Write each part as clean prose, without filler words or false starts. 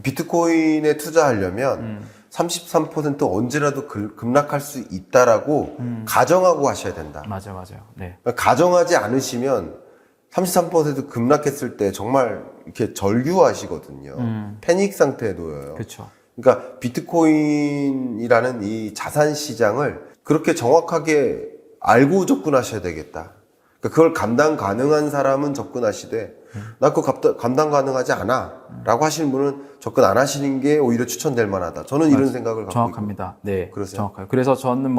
비트코인에 투자하려면 33% 언제라도 급락할 수 있다라고 가정하고 하셔야 된다. 맞아요. 네. 가정하지 않으시면 33% 급락했을 때 정말 이렇게 절규하시거든요. 패닉 상태에 놓여요. 그렇죠. 그러니까 비트코인이라는 이 자산 시장을 그렇게 정확하게 알고 접근하셔야 되겠다. 그러니까 그걸 감당 가능한 사람은 접근하시되 나 그거 감당 가능하지 않아 라고 하시는 분은 접근 안 하시는 게 오히려 추천될 만하다. 저는 이런 생각을 갖고 정확합니다. 있거든요. 네, 그러세요? 정확해요. 그래서 저는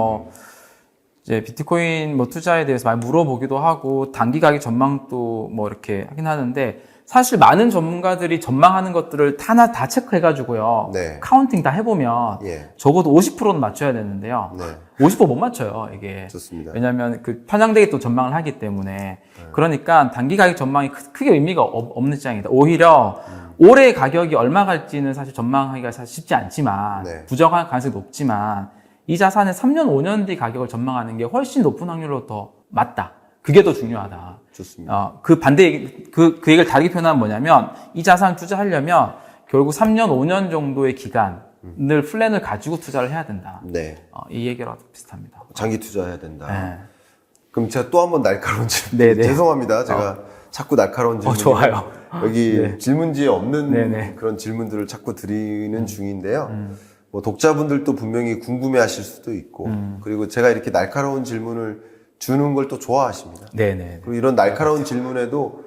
이제 비트코인 투자에 대해서 많이 물어보기도 하고 단기 가격 전망도 이렇게 하긴 하는데 사실 많은 전문가들이 전망하는 것들을 하나 다 체크해가지고요. 네. 카운팅 다 해보면 예. 적어도 50%는 맞춰야 되는데요. 네. 50%못 맞춰요, 이게. 좋습니다. 왜냐하면 편향되게 또 전망을 하기 때문에. 그러니까 단기 가격 전망이 크게 의미가 없는 시장이다. 오히려 올해 가격이 얼마 갈지는 사실 전망하기가 사실 쉽지 않지만 네. 부정할 가능성이 높지만 이 자산의 3년, 5년 뒤 가격을 전망하는 게 훨씬 높은 확률로 더 맞다. 그게 더 중요하다. 좋습니다. 그 얘기를 다르게 표현하면 뭐냐면 이 자산 투자하려면 결국 3년, 5년 정도의 기간을 플랜을 가지고 투자를 해야 된다. 네. 이 얘기랑 비슷합니다. 장기 투자해야 된다. 네. 그럼 제가 또 한 번 날카로운 질문. 네네. 죄송합니다. 제가 자꾸 날카로운 질문. 좋아요. 여기 네. 질문지에 없는 네네. 그런 질문들을 자꾸 드리는 중인데요. 독자분들도 분명히 궁금해 하실 수도 있고, 그리고 제가 이렇게 날카로운 질문을 주는 걸 또 좋아하십니다. 네네. 그리고 이런 날카로운 질문에도,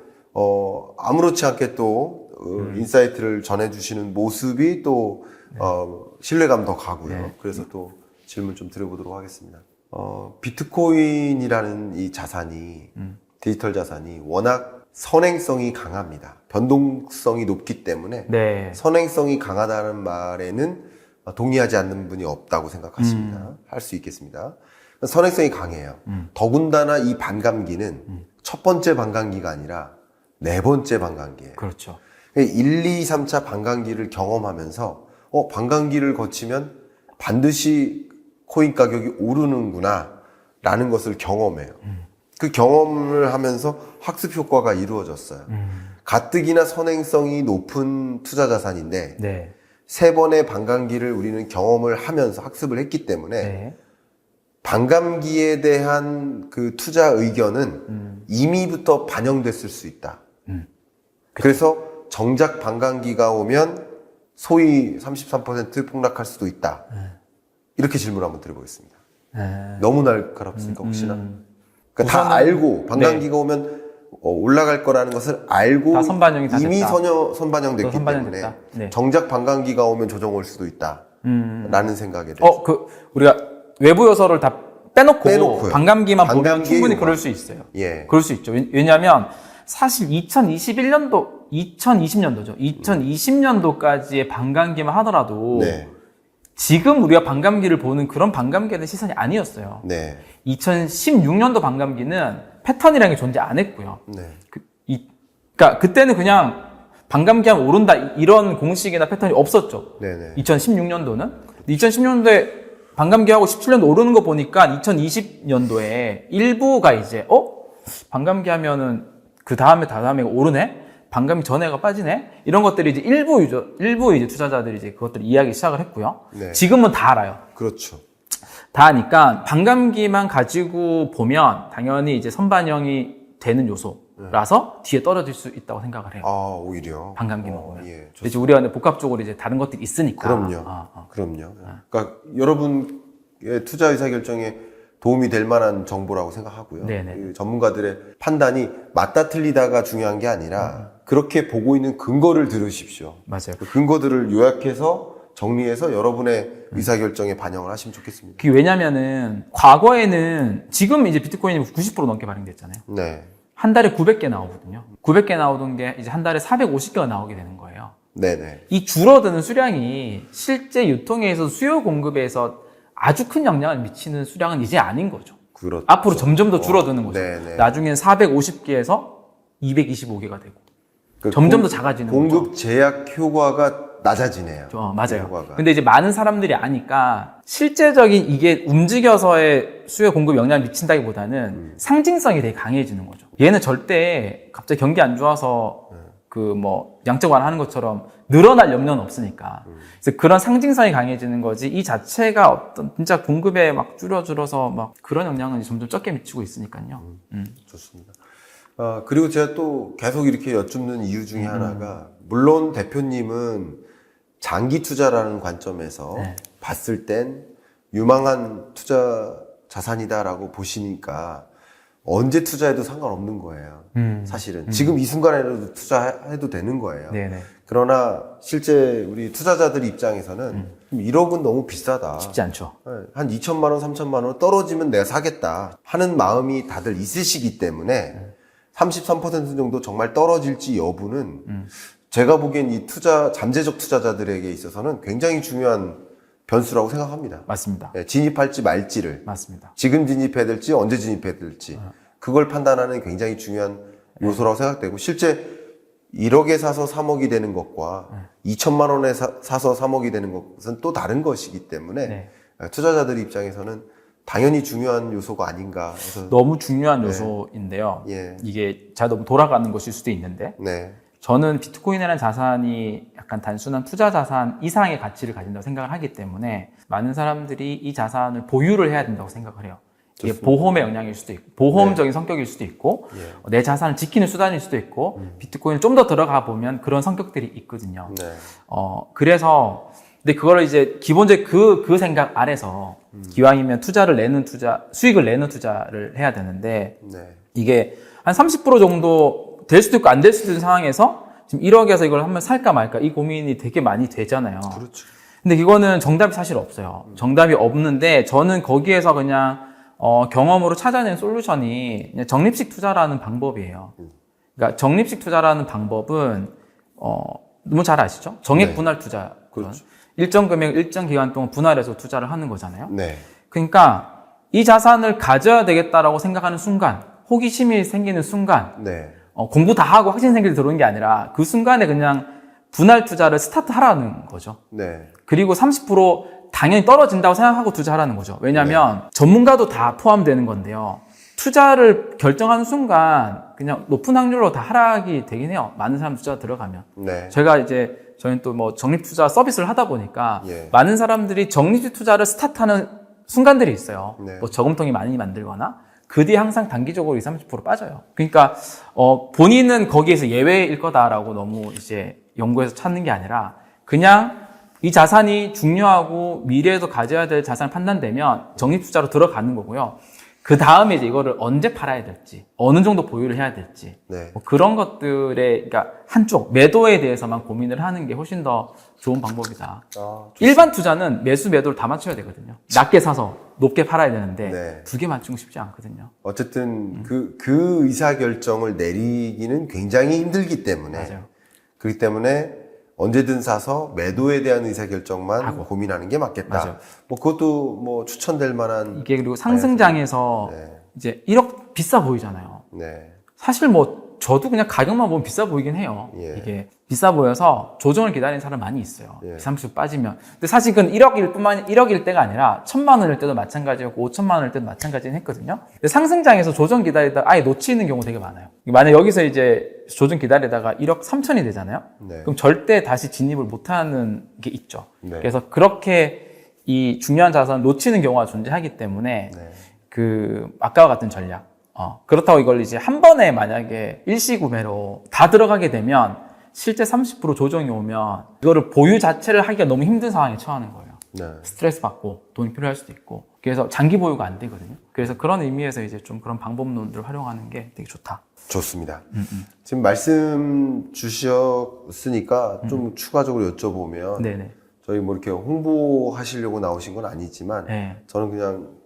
아무렇지 않게 또, 인사이트를 전해주시는 모습이 또, 신뢰감 더 가고요. 네. 그래서 또 질문 좀 드려보도록 하겠습니다. 비트코인이라는 이 자산이, 디지털 자산이 워낙 선행성이 강합니다. 변동성이 높기 때문에 네. 선행성이 강하다는 말에는 동의하지 않는 분이 없다고 생각하십니다. 할 수 있겠습니다. 선행성이 강해요. 더군다나 이 반감기는 첫 번째 반감기가 아니라 네 번째 반감기예요. 그렇죠. 1, 2, 3차 반감기를 경험하면서 반감기를 거치면 반드시 코인 가격이 오르는구나 라는 것을 경험해요. 그 경험을 하면서 학습 효과가 이루어졌어요. 가뜩이나 선행성이 높은 투자 자산인데 네. 세 번의 반감기를 우리는 경험을 하면서 학습을 했기 때문에 네. 반감기에 대한 그 투자 의견은 이미부터 반영됐을 수 있다. 그래서 정작 반감기가 오면 소위 33% 폭락할 수도 있다. 이렇게 질문 한번 드려보겠습니다. 너무 날카롭습니까 혹시나? 그러니까 다 알고 반감기가 오면 올라갈 거라는 것을 알고 다 선반영이 다 이미 됐다. 선반영됐기 선반영됐다. 때문에 네. 정작 반감기가 오면 조정 올 수도 있다. 라는 생각에 대해서 우리가 외부 요소를 다 빼놓고요. 반감기만 보면 반감기의 충분히 요구. 그럴 수 있어요. 예. 그럴 수 있죠. 왜냐하면 사실 2020년도죠. 2020년도까지의 반감기만 하더라도 네. 지금 우리가 반감기를 보는 그런 반감기에 대한 시선이 아니었어요. 네. 2016년도 반감기는 패턴이라는 게 존재 안 했고요. 네. 그러니까 그때는 그냥 반감기하면 오른다 이런 공식이나 패턴이 없었죠. 네네. 2016년도는 2016년도에 반감기하고 17년도 오르는 거 보니까 2020년도에 일부가 이제 반감기하면은 그 다음에 오르네? 반감기 전에가 빠지네? 이런 것들이 이제 일부 이제 투자자들이 이제 그것들을 이해하기 시작을 했고요. 네. 지금은 다 알아요. 그렇죠. 다 아니까 반감기만 가지고 보면 당연히 이제 선반영이 되는 요소라서 뒤에 떨어질 수 있다고 생각을 해요. 오히려. 반감기만 보면. 예. 이제 우리가 복합적으로 이제 다른 것들이 있으니까. 그럼요. 그럼요. 그러니까 여러분의 투자 의사 결정에 도움이 될 만한 정보라고 생각하고요. 네네. 그 전문가들의 판단이 맞다 틀리다가 중요한 게 아니라 그렇게 보고 있는 근거를 들으십시오. 맞아요. 그 근거들을 요약해서 정리해서 여러분의 의사 결정에 반영을 하시면 좋겠습니다. 그게 왜냐면은 과거에는 지금 이제 비트코인이 90% 넘게 발행됐잖아요. 네. 한 달에 900개 나오거든요. 900개 나오던 게 이제 한 달에 450개가 나오게 되는 거예요. 네네. 이 줄어드는 수량이 실제 유통에서 수요 공급에서 아주 큰 영향을 미치는 수량은 이제 아닌 거죠. 그렇죠. 앞으로 점점 더 줄어드는 거죠. 네네. 나중엔 450개에서 225개가 되고 그 점점 더 작아지는 공급 제약 효과가 낮아지네요. 맞아요. 효과가. 근데 이제 많은 사람들이 아니까 실제적인 이게 움직여서의 수요 공급 영향을 미친다기보다는 상징성이 되게 강해지는 거죠. 얘는 절대 갑자기 경기 안 좋아서 그 뭐 양적 완화하는 것처럼 늘어날 염려는 없으니까. 그래서 그런 상징성이 강해지는 거지 이 자체가 어떤 진짜 공급에 막 줄어들어서 막 그런 영향은 점점 적게 미치고 있으니까요. 좋습니다. 그리고 제가 또 계속 이렇게 여쭙는 이유 중에 하나가, 물론 대표님은 장기 투자라는 관점에서 네. 봤을 땐 유망한 투자 자산이다라고 보시니까 언제 투자해도 상관없는 거예요. 사실은. 지금 이 순간에라도 투자해도 되는 거예요. 네네. 그러나 실제 우리 투자자들 입장에서는 1억은 너무 비싸다. 쉽지 않죠. 한 2천만 원, 3천만 원 떨어지면 내가 사겠다 하는 마음이 다들 있으시기 때문에 33% 정도 정말 떨어질지 여부는 제가 보기엔 이 잠재적 투자자들에게 있어서는 굉장히 중요한 변수라고 생각합니다. 맞습니다. 진입할지 말지를. 맞습니다. 지금 진입해야 될지 언제 진입해야 될지 그걸 판단하는 굉장히 중요한 요소라고 생각되고, 실제 1억에 사서 3억이 되는 것과 2천만 원에 사서 3억이 되는 것은 또 다른 것이기 때문에 네. 투자자들 입장에서는 당연히 중요한 요소가 아닌가 해서. 너무 중요한 요소인데요. 예. 이게 제가 너무 돌아가는 것일 수도 있는데 네. 저는 비트코인이라는 자산이 약간 단순한 투자 자산 이상의 가치를 가진다고 생각을 하기 때문에 많은 사람들이 이 자산을 보유를 해야 된다고 생각을 해요. 이게 좋습니다. 보험의 영향일 수도 있고 보험적인 성격일 수도 있고 내 자산을 지키는 수단일 수도 있고 비트코인을 좀 더 들어가 보면 그런 성격들이 있거든요. 네. 그래서 근데 그거를 이제 기본적으로 그 생각 아래서 기왕이면 수익을 내는 투자를 해야 되는데 네. 이게 한 30% 정도 될 수도 있고 안 될 수도 있는 상황에서 지금 1억에서 이걸 한번 살까 말까 이 고민이 되게 많이 되잖아요. 그렇죠. 근데 이거는 정답이 사실 없어요. 정답이 없는데 저는 거기에서 그냥 경험으로 찾아낸 솔루션이 그냥 적립식 투자라는 방법이에요. 그러니까 적립식 투자라는 방법은 너무 잘 아시죠? 정액 네. 분할 투자. 그렇죠. 일정 금액 일정 기간 동안 분할해서 투자를 하는 거잖아요. 네. 그러니까 이 자산을 가져야 되겠다라고 생각하는 순간, 호기심이 생기는 순간, 네. 공부 다 하고 확신 생길 들어오는 게 아니라 그 순간에 그냥 분할 투자를 스타트하라는 거죠. 네. 그리고 30% 당연히 떨어진다고 생각하고 투자하라는 거죠. 왜냐하면 전문가도 다 포함되는 건데요. 투자를 결정하는 순간 그냥 높은 확률로 다 하락이 되긴 해요. 많은 사람 투자 들어가면. 네. 저희는 또 뭐 적립 투자 서비스를 하다 보니까 예. 많은 사람들이 적립 투자를 스타트하는 순간들이 있어요. 네. 뭐 저금통이 많이 만들거나 그 뒤에 항상 단기적으로 20, 30% 빠져요. 그러니까 본인은 거기에서 예외일 거다라고 너무 이제 연구해서 찾는 게 아니라 그냥 이 자산이 중요하고 미래에도 가져야 될 자산을 판단되면 적립 투자로 들어가는 거고요. 그 다음에 이제 이거를 언제 팔아야 될지, 어느 정도 보유를 해야 될지, 네. 뭐 그런 것들의, 그러니까 한쪽, 매도에 대해서만 고민을 하는 게 훨씬 더 좋은 방법이다. 일반 투자는 매수, 매도를 다 맞춰야 되거든요. 낮게 사서 높게 팔아야 되는데, 네. 두 개 맞추는 거 쉽지 않거든요. 어쨌든 그 의사결정을 내리기는 굉장히 힘들기 때문에. 맞아요. 그렇기 때문에 언제든 사서 매도에 대한 의사결정만 고민하는 게 맞겠다. 맞아요. 뭐 그것도 뭐 추천될 만한. 이게 그리고 상승장에서 네. 이제 1억 비싸 보이잖아요. 네. 사실 뭐 저도 그냥 가격만 보면 비싸 보이긴 해요. 예. 이게 비싸 보여서 조정을 기다리는 사람 많이 있어요. 예. 20, 30% 빠지면. 근데 사실 그건 1억일 때가 아니라 1,000만 원일 때도 마찬가지였고 5천만 원일 때도 마찬가지는 했거든요. 근데 상승장에서 조정 기다리다가 아예 놓치는 경우 되게 많아요. 만약 여기서 이제 조정 기다리다가 1억 3천이 되잖아요. 네. 그럼 절대 다시 진입을 못하는 게 있죠. 네. 그래서 그렇게 이 중요한 자산을 놓치는 경우가 존재하기 때문에 네. 아까와 같은 전략. 그렇다고 이걸 이제 한 번에 만약에 일시구매로 다 들어가게 되면 실제 30% 조정이 오면 이거를 보유 자체를 하기가 너무 힘든 상황에 처하는 거예요. 네. 스트레스 받고 돈이 필요할 수도 있고. 그래서 장기 보유가 안 되거든요. 그래서 그런 의미에서 이제 좀 그런 방법론들을 활용하는 게 되게 좋다. 좋습니다. 지금 말씀 주셨으니까 좀 추가적으로 여쭤보면, 네네. 저희 뭐 이렇게 홍보하시려고 나오신 건 아니지만 네. 저는 그냥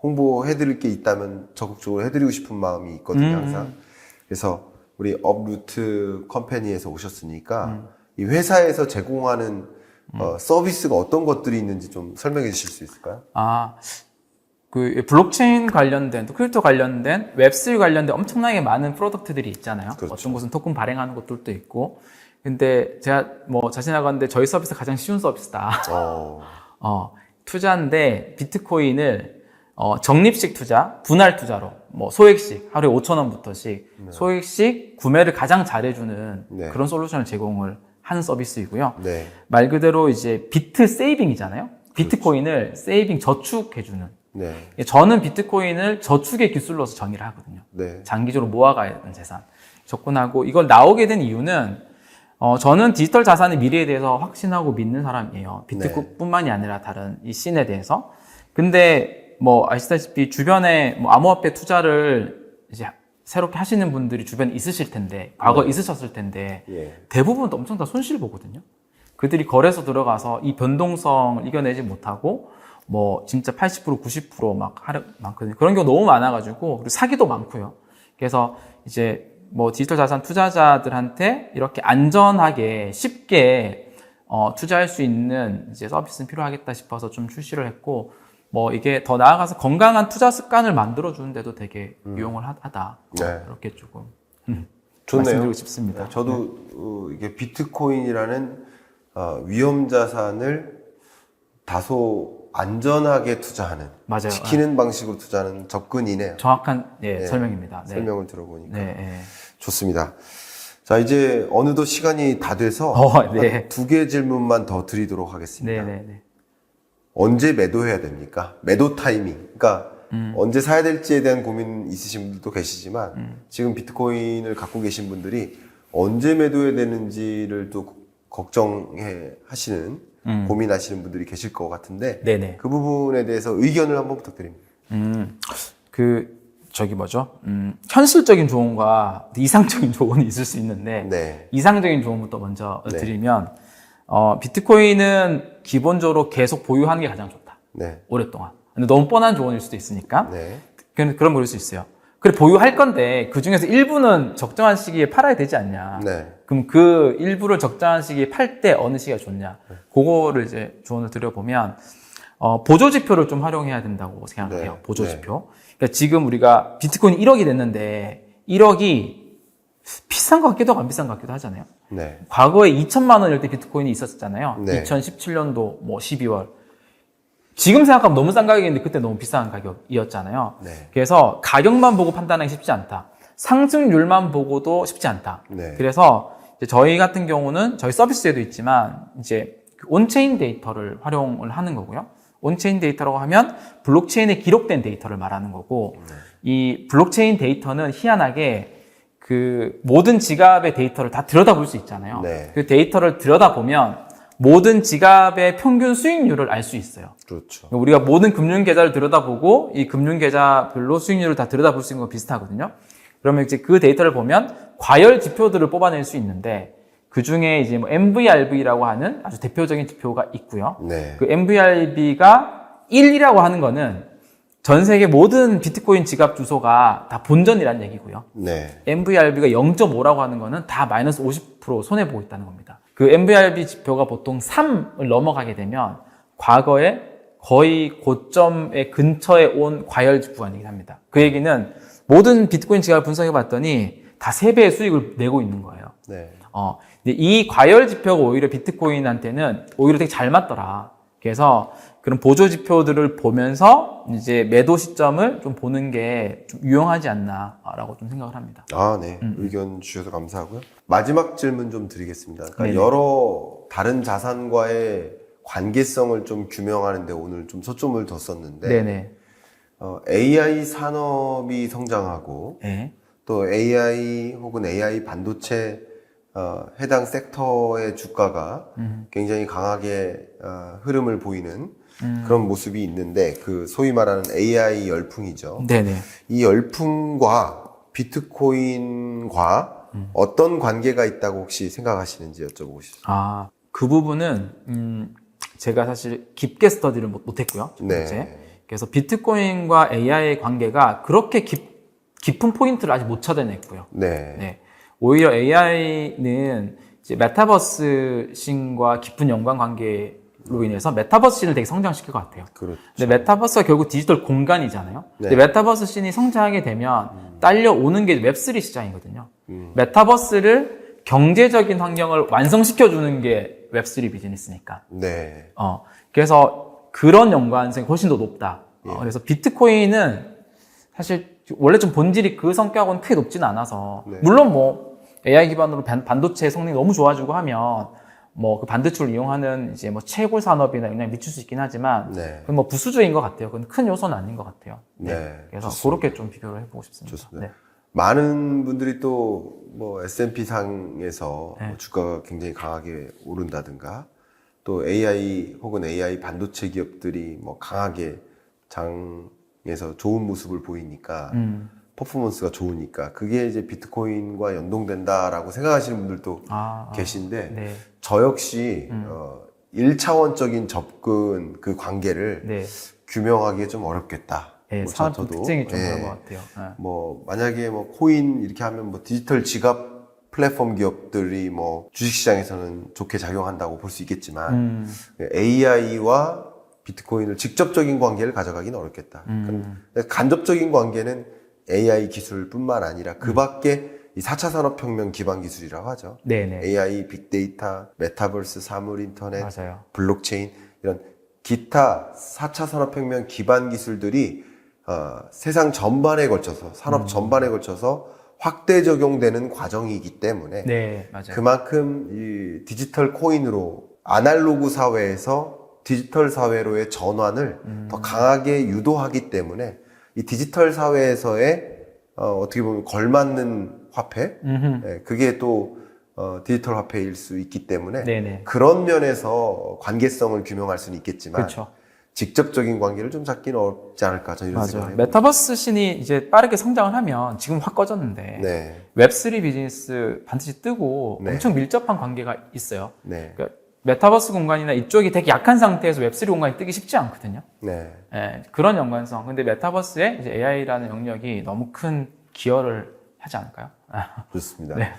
홍보해드릴 게 있다면 적극적으로 해드리고 싶은 마음이 있거든요, 항상. 그래서 우리 업루트 컴퍼니에서 오셨으니까 이 회사에서 제공하는 서비스가 어떤 것들이 있는지 좀 설명해 주실 수 있을까요? 그 블록체인 관련된, 또 크립토 관련된, 웹3 관련된 엄청나게 많은 프로덕트들이 있잖아요. 그렇죠. 어떤 곳은 토큰 발행하는 것들도 있고. 근데 제가 뭐 자신하건데 저희 서비스 가장 쉬운 서비스다. 투자인데 비트코인을 적립식 투자, 분할 투자로 뭐 소액식 하루에 5,000원부터씩 소액식 구매를 가장 잘해주는 네. 그런 솔루션을 제공을 하는 서비스이고요. 네. 말 그대로 이제 비트 세이빙이잖아요. 비트코인을 세이빙 저축해주는. 네. 저는 비트코인을 저축의 기술로서 정의를 하거든요. 네. 장기적으로 모아가야 하는 재산. 접근하고 이걸 나오게 된 이유는 저는 디지털 자산의 미래에 대해서 확신하고 믿는 사람이에요. 비트코인뿐만이 아니라 다른 이 씬에 대해서. 근데 뭐 아시다시피 주변에 뭐 암호화폐 투자를 이제 새롭게 하시는 분들이 주변에 있으실 텐데, 과거 있으셨을 텐데 예. 대부분 대부분 엄청 다 손실 보거든요. 그들이 거래소 들어가서 이 변동성을 이겨내지 못하고 뭐 진짜 80% 90% 많거든요. 그런 경우 너무 많아가지고 그리고 사기도 많고요. 그래서 이제 뭐 디지털 자산 투자자들한테 이렇게 안전하게 쉽게 투자할 수 있는 이제 서비스는 필요하겠다 싶어서 좀 출시를 했고, 뭐 이게 더 나아가서 건강한 투자 습관을 만들어 주는데도 되게 유용을 하다. 네. 이렇게 조금 좋네요. 말씀드리고 싶습니다. 저도 이게 비트코인이라는 위험 자산을 다소 안전하게 투자하는, 맞아요. 지키는 방식으로 투자하는 접근이네요. 정확한 네. 설명입니다. 네. 설명을 들어보니까 네. 좋습니다. 자, 이제 어느덧 시간이 다 돼서 네. 2개 질문만 더 드리도록 하겠습니다. 네. 언제 매도해야 됩니까? 매도 타이밍. 그러니까 언제 사야 될지에 대한 고민 있으신 분들도 계시지만 지금 비트코인을 갖고 계신 분들이 언제 매도해야 되는지를 또 걱정해 하시는 고민하시는 분들이 계실 것 같은데 네네. 그 부분에 대해서 의견을 한번 부탁드립니다. 현실적인 조언과 이상적인 조언이 있을 수 있는데, 네. 이상적인 조언부터 먼저 네. 드리면, 비트코인은 기본적으로 계속 보유하는 게 가장 좋다. 네. 오랫동안. 근데 너무 뻔한 조언일 수도 있으니까. 네. 그런 그럴 수 있어요. 그래, 보유할 건데, 그 중에서 일부는 적정한 시기에 팔아야 되지 않냐. 네. 그럼 그 일부를 적정한 시기에 팔 때 어느 시기가 좋냐. 그거를 이제 조언을 드려보면, 보조지표를 좀 활용해야 된다고 생각해요. 네. 보조지표. 그러니까 지금 우리가 비트코인이 1억이 됐는데, 1억이 비싼 것 같기도 하고 안 비싼 것 같기도 하잖아요. 네. 과거에 2천만 원일 때 비트코인이 있었잖아요. 네. 2017년도 뭐 12월. 지금 생각하면 너무 싼 가격인데 그때 너무 비싼 가격이었잖아요. 네. 그래서 가격만 보고 판단하기 쉽지 않다. 상승률만 보고도 쉽지 않다. 네. 그래서 이제 저희 같은 경우는 저희 서비스에도 있지만 이제 온체인 데이터를 활용을 하는 거고요. 온체인 데이터라고 하면 블록체인에 기록된 데이터를 말하는 거고, 이 블록체인 데이터는 희한하게 그 모든 지갑의 데이터를 다 들여다볼 수 있잖아요. 네. 그 데이터를 들여다보면 모든 지갑의 평균 수익률을 알 수 있어요. 그렇죠. 우리가 모든 금융 계좌를 들여다보고 이 금융 계좌별로 수익률을 다 들여다볼 수 있는 거 비슷하거든요. 그러면 이제 그 데이터를 보면 과열 지표들을 뽑아낼 수 있는데, 그 중에 이제 뭐 MVRV라고 하는 아주 대표적인 지표가 있고요. 네. 그 MVRV가 1이라고 하는 거는 전 세계 모든 비트코인 지갑 주소가 다 본전이라는 얘기고요. 네. MVRV가 0.5라고 하는 거는 다 마이너스 50% 손해보고 있다는 겁니다. 그 MVRV 지표가 보통 3을 넘어가게 되면 과거에 거의 고점의 근처에 온 과열 지표가 아니긴 합니다. 그 얘기는 모든 비트코인 지갑을 분석해 봤더니 다 3배의 수익을 내고 있는 거예요. 네. 근데 이 과열 지표가 오히려 비트코인한테는 오히려 되게 잘 맞더라. 그래서 그런 보조 지표들을 보면서 이제 매도 시점을 좀 보는 게 좀 유용하지 않나라고 좀 생각을 합니다. 아, 네. 의견 주셔서 감사하고요. 마지막 질문 좀 드리겠습니다. 그러니까 네네. 여러 다른 자산과의 관계성을 좀 규명하는데 오늘 좀 초점을 뒀었는데, 네네. AI 산업이 성장하고 네. 또 AI 혹은 AI 반도체 해당 섹터의 주가가 굉장히 강하게 흐름을 보이는 그런 모습이 있는데, 그 소위 말하는 AI 열풍이죠. 네네. 이 열풍과 비트코인과 어떤 관계가 있다고 혹시 생각하시는지 여쭤보고 싶습니다. 그 부분은 제가 사실 깊게 스터디를 못했고요. 네. 이제. 그래서 비트코인과 AI의 관계가 그렇게 깊은 포인트를 아직 못 찾아냈고요. 네. 네. 오히려 AI는 이제 메타버스 씬과 깊은 연관 관계로 인해서 메타버스 씬을 되게 성장시킬 것 같아요. 그렇죠. 근데 메타버스가 결국 디지털 공간이잖아요. 네. 근데 메타버스 씬이 성장하게 되면 딸려오는 게 웹3 시장이거든요. 메타버스를 경제적인 환경을 완성시켜주는 게 웹3 비즈니스니까. 네. 그래서 그런 연관성이 훨씬 더 높다. 예. 그래서 비트코인은 사실 원래 좀 본질이 그 성격은 크게 높지는 않아서 네. 물론 뭐 AI 기반으로 반도체 성능이 너무 좋아지고 하면 뭐 그 반도체를 이용하는 이제 뭐 채굴 산업이나 영향을 미칠 수 있긴 하지만 네. 그건 뭐 부수적인 것 같아요. 그건 큰 요소는 아닌 것 같아요. 네. 그래서 좋습니다. 그렇게 좀 비교를 해보고 싶습니다. 좋습니다. 네. 많은 분들이 또 뭐 S&P 상에서 네. 뭐 주가가 굉장히 강하게 오른다든가 또 AI 혹은 AI 반도체 기업들이 뭐 강하게 장에서 좋은 모습을 보이니까 퍼포먼스가 좋으니까 그게 이제 비트코인과 연동된다라고 생각하시는 분들도 계신데 네. 저 역시 1차원적인 접근 그 관계를 네. 규명하기 좀 어렵겠다. 네, 뭐 산업 저도, 특징이 좀 예. 그런 것 같아요. 네. 뭐 만약에 뭐 코인 이렇게 하면 뭐 디지털 지갑 플랫폼 기업들이 뭐 주식시장에서는 좋게 작용한다고 볼 수 있겠지만 AI와 비트코인을 직접적인 관계를 가져가기는 어렵겠다. 간접적인 관계는 AI 기술뿐만 아니라 그 밖에 이 4차 산업혁명 기반 기술이라고 하죠. 네네. AI, 빅데이터, 메타버스, 사물 인터넷, 맞아요. 블록체인 이런 기타 4차 산업혁명 기반 기술들이 세상 전반에 걸쳐서 산업 전반에 걸쳐서 확대 적용되는 과정이기 때문에 네, 맞아요. 그만큼 이 디지털 코인으로 아날로그 사회에서 디지털 사회로의 전환을 더 강하게 유도하기 때문에 이 디지털 사회에서의 어떻게 보면 걸맞는 화폐, 그게 또 디지털 화폐일 수 있기 때문에 네네. 그런 면에서 관계성을 규명할 수는 있겠지만 그렇죠. 직접적인 관계를 좀 잡기는 어렵지 않을까 저는 이런 맞아요. 생각을 해봅니다. 메타버스 신이 이제 빠르게 성장을 하면 지금 확 꺼졌는데 네, 웹3 비즈니스 반드시 뜨고 네. 엄청 밀접한 관계가 있어요. 네, 그러니까 메타버스 공간이나 이쪽이 되게 약한 상태에서 웹3 공간이 뜨기 쉽지 않거든요. 네, 예, 그런 연관성. 근데 메타버스에 이제 AI라는 영역이 너무 큰 기여를 하지 않을까요? 좋습니다. 네.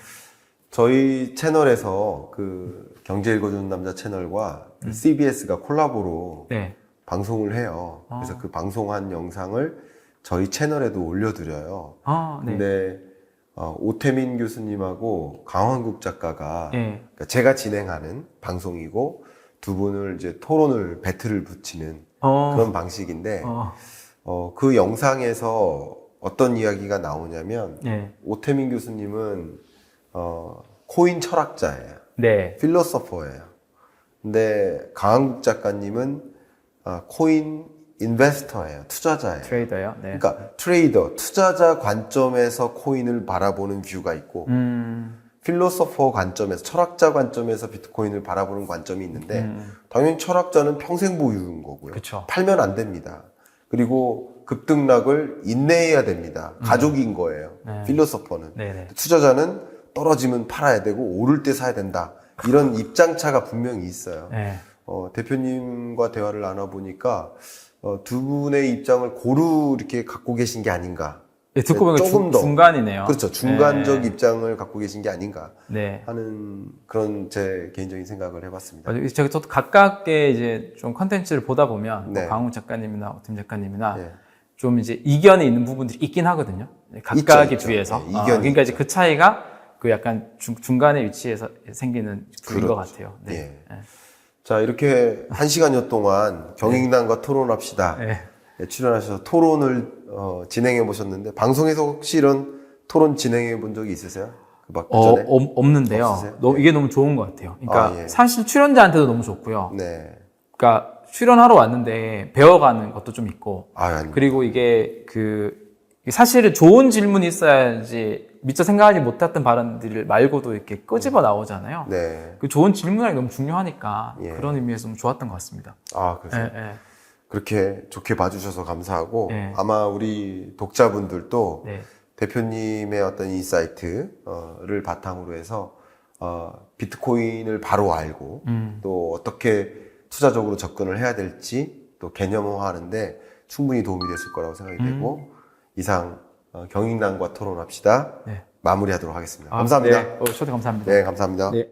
저희 채널에서 그 경제 읽어주는 남자 채널과 그 CBS가 콜라보로 네. 방송을 해요. 그래서 그 방송한 영상을 저희 채널에도 올려드려요. 네. 근데 오태민 교수님하고 강원국 작가가 네. 그러니까 제가 진행하는 방송이고 두 분을 이제 토론을 배틀을 붙이는 그런 방식인데 그 영상에서 어떤 이야기가 나오냐면 네. 오태민 교수님은 코인 철학자예요. 네. 필로소퍼예요. 근데 강한국 작가님은 코인 인베스터예요. 투자자예요. 트레이더요. 네. 그러니까 트레이더, 투자자 관점에서 코인을 바라보는 뷰가 있고 필로소퍼 관점에서, 철학자 관점에서 비트코인을 바라보는 관점이 있는데 당연히 철학자는 평생 보유인 거고요. 그쵸. 팔면 안 됩니다. 그리고 급등락을 인내해야 됩니다. 가족인 거예요. 네. 필로소퍼는. 네네. 투자자는 떨어지면 팔아야 되고 오를 때 사야 된다. 이런 입장차가 분명히 있어요. 네. 대표님과 대화를 나눠보니까 두 분의 입장을 고루 이렇게 갖고 계신 게 아닌가. 네, 듣고 보니까 조금 더. 중간이네요. 그렇죠. 중간적 네. 입장을 갖고 계신 게 아닌가 네. 하는 그런 제 개인적인 생각을 해봤습니다. 맞아요. 저도 각각의 이제 좀 컨텐츠를 보다 보면 네. 뭐 강훈 작가님이나 오팀 작가님이나 예. 좀 이제 이견이 있는 부분들이 있긴 하거든요. 각각의 있죠. 뷰에서. 네, 이견이 그러니까 이제 있죠. 그 차이가 그 약간 중간의 위치에서 생기는 뷰인 것 그렇죠. 같아요. 네. 예. 자, 이렇게 1시간여 동안 경인단과 토론합시다. 네. 출연하셔서 토론을 진행해 보셨는데 방송에서 혹시 이런 토론 진행해 본 적이 있으세요? 그 전에? 없는데요. 없으세요? 이게 너무 좋은 것 같아요. 그러니까 예. 사실 출연자한테도 너무 좋고요. 네. 그러니까 출연하러 왔는데 배워가는 것도 좀 있고, 아닙니다. 그리고 이게 사실은 좋은 질문이 있어야지 미처 생각하지 못했던 발언들 말고도 이렇게 끄집어 나오잖아요. 네. 그 좋은 질문이 너무 중요하니까 예. 그런 의미에서 좀 좋았던 것 같습니다. 그래서 예. 그렇게 좋게 봐주셔서 감사하고 네. 아마 우리 독자분들도 네. 대표님의 어떤 인사이트를 바탕으로 해서 비트코인을 바로 알고 또 어떻게 투자적으로 접근을 해야 될지 또 개념화하는데 충분히 도움이 됐을 거라고 생각이 되고 이상 경인단과 토론합시다. 네. 마무리하도록 하겠습니다. 감사합니다. 네. 저도 감사합니다. 네, 감사합니다. 네.